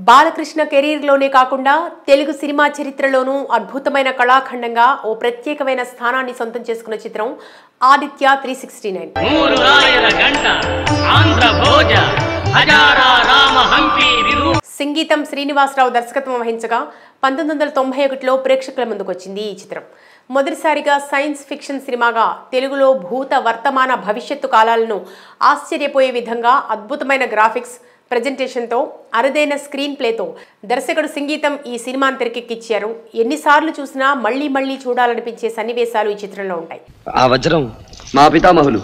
బాలకృష్ణ కెరీర్లోనే కాకుండా తెలుగు సినిమా చరిత్రలోనూ అద్భుతమైన కళాఖండంగా ఓ ప్రత్యేకమైన స్థానాన్ని సొంతం చేసుకున్న చిత్రం ఆదిత్య 369. సంగీతం శ్రీనివాసరావు దర్శకత్వం వహించగా 1991లో ప్రేక్షకుల ముందుకొచ్చింది ఈ చిత్రం. మొదటిసారిగా సైన్స్ ఫిక్షన్ సినిమాగా తెలుగులో భూత వర్తమాన భవిష్యత్తు కాలాలను ఆశ్చర్యపోయే విధంగా అద్భుతమైన గ్రాఫిక్స్ ప్రెజెంటేషన్తో అరుదైన స్క్రీన్ ప్లేతో దర్శకుడు సంగీతం ఈ సినిమాను తెరకెక్కించారు. ఎన్నిసార్లు చూసినా మళ్లీ మళ్లీ చూడాలనిపించే సన్నివేశాలు ఈ చిత్రంలో ఉంటాయి. ఆ వజ్రం మా పితామహులు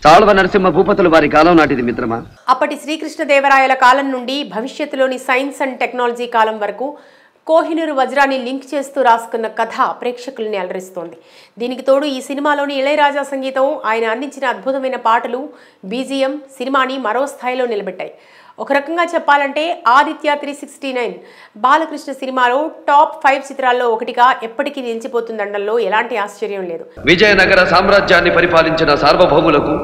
చాళవ నరసింహ భూపతుల వారి కాలం నాటిది మిత్రమా. అప్పటి శ్రీకృష్ణదేవరాయల కాలం నుండి భవిష్యత్తులోని సైన్స్ అండ్ టెక్నాలజీ కాలం వరకు కోహినూరు వజ్రాన్ని లింక్ చేస్తూ రాసుకున్న కథ ప్రేక్షకుల్ని అలరిస్తోంది. దీనికి తోడు ఈ సినిమాలోని ఇళయరాజా సంగీతం, ఆయన అందించిన అద్భుతమైన పాటలు, బీజిఎం సినిమాని మరో స్థాయిలో నిలబెట్టాయి. ఒక రకంగా చెప్పాలంటే ఆదిత్య 369 బాలకృష్ణ సినిమాలో టాప్ 5 చిత్రాల్లో ఒకటిగా ఎప్పటికీ నిలిచిపోతుందనడంలో ఎలాంటి ఆశ్చర్యం లేదు. విజయనగర సామ్రాజ్యాన్ని పరిపాలించిన సార్వభౌములకు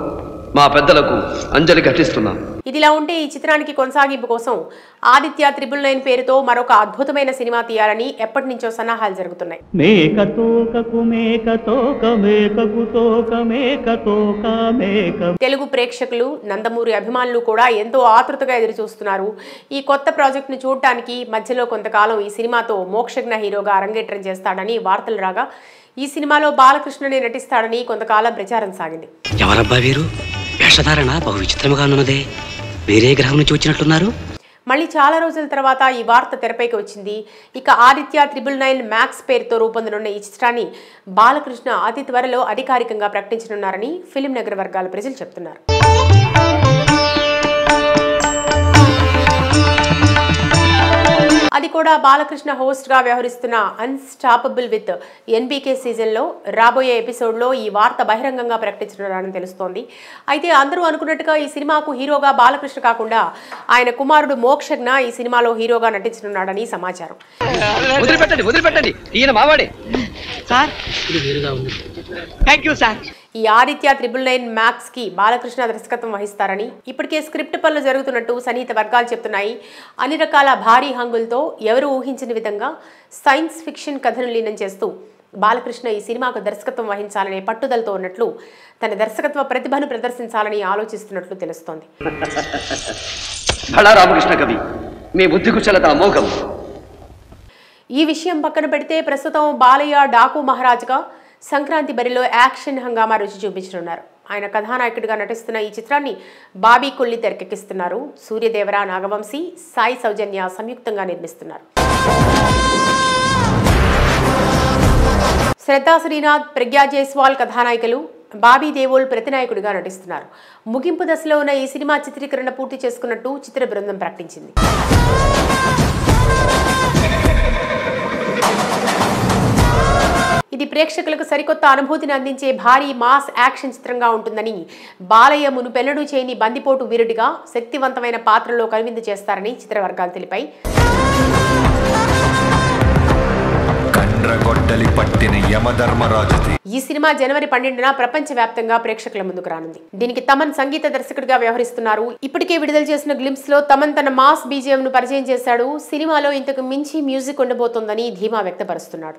మా పెద్దలకు అంజలి ఘటిస్తున్నాం. ఇదిలా ఉంటే ఈ చిత్రానికి కొనసాగింపు కోసం ఆదిత్య 999 పేరుతో మరొక అద్భుతమైన సినిమా తీయాలని ఎప్పటి నుంచో సన్నాహాలు జరుగుతున్నాయి. తెలుగు ప్రేక్షకులు, నందమూరి అభిమానులు కూడా ఎంతో ఆతృతగా ఎదురు చూస్తున్నారు. ఈ కొత్త ప్రాజెక్టును చూడటానికి మధ్యలో కొంతకాలం ఈ సినిమాతో మోక్షజ్ఞ హీరోగా అరంగేట్రం చేస్తాడని వార్తలు రాగా, ఈ సినిమాలో బాలకృష్ణనే నటిస్తాడని కొంతకాలం ప్రచారం సాగింది. ఎవరబ్బా వీరు? వేషధారణ బహు విచిత్రముగా ఉన్నదే. వేరే గ్రహం నుంచి వచ్చినట్లున్నారు. మళ్ళీ చాలా రోజుల తర్వాత ఈ వార్త తెరపైకి వచ్చింది. ఇక ఆదిత్య 999 మ్యాక్స్ పేరుతో రూపొందనున్న ఈ చిత్రాన్ని బాలకృష్ణ అతి త్వరలో అధికారికంగా ప్రకటించనున్నారని ఫిలిం నగర్ వర్గాల ప్రజలు చెప్తున్నారు. అది కూడా బాలకృష్ణ హోస్ట్ గా వ్యవహరిస్తున్న అన్స్టాపబుల్ విత్ ఎన్బీకే సీజన్లో రాబోయే ఎపిసోడ్లో ఈ వార్త బహిరంగంగా ప్రకటించనున్నారని తెలుస్తోంది. అయితే అందరూ అనుకున్నట్టుగా ఈ సినిమాకు హీరోగా బాలకృష్ణ కాకుండా ఆయన కుమారుడు మోక్షజ్ఞ ఈ సినిమాలో హీరోగా నటించనున్నాడని సమాచారం. ఈ ఆదిత్య 999 మ్యాక్స్ కి బాలకృష్ణ దర్శకత్వం వహిస్తారని ఇప్పటికే స్క్రిప్ట్ పనులు జరుగుతున్నట్టు సన్నిహిత వర్గాలు చెప్తున్నాయి. అన్ని రకాల భారీ హంగులతో ఎవరు ఊహించని విధంగా సైన్స్ ఫిక్షన్ కథను లీనం చేస్తూ బాలకృష్ణ ఈ సినిమాకు దర్శకత్వం వహించాలనే పట్టుదలతో ఉన్నట్లు, తన దర్శకత్వ ప్రతిభను ప్రదర్శించాలని ఆలోచిస్తున్నట్లు తెలుస్తోంది. ఈ విషయం పక్కన పెడితే ప్రస్తుతం బాలయ్య డాకు మహారాజ్గా సంక్రాంతి బరిలో యాక్షన్ హంగామా రుచి చూపించనున్నారు. ఆయన కథానాయకుడిగా నటిస్తున్న ఈ చిత్రాన్ని బాబీ కొల్లి తెరకెక్కిస్తున్నారు. సూర్యదేవర, నాగవంశీ, సాయి సౌజన్య సంయుక్తంగా నిర్మిస్తున్నారు. శ్రద్ధా శ్రీనాథ్, ప్రజ్ఞా జైస్వాల్ కథానాయికలు, బాబీ దేవోల్ ప్రతినాయకుడిగా నటిస్తున్నారు. ముగింపు దశలో ఉన్న ఈ సినిమా చిత్రీకరణ పూర్తి చేసుకున్నట్టు చిత్ర బృందం ప్రకటించింది. ఇది ప్రేక్షకులకు సరికొత్త అనుభూతిని అందించే భారీ మాస్ యాక్షన్ చిత్రంగా ఉంటుందని, బాలయ్య మునుపెన్నడూ చేయని బందిపోటు వీరుడిగా శక్తివంతమైన పాత్రలో కనువిందు చేస్తారని చిత్రవర్గాలు తెలిపాయి. ఈ సినిమా జనవరి 12న ప్రపంచవ్యాప్తంగా ప్రేక్షకుల ముందుకు రానుంది. దీనికి తమన్ సంగీత దర్శకుడిగా వ్యవహరిస్తున్నారు. ఇప్పటికే విడుదల చేసిన గ్లింప్స్ లో తమన్ తన మాస్ బీజిఎం ను పరిచయం చేశాడు. సినిమాలో ఇంతకు మించి మ్యూజిక్ ఉండబోతోందని ధీమా వ్యక్తపరుస్తున్నాడు.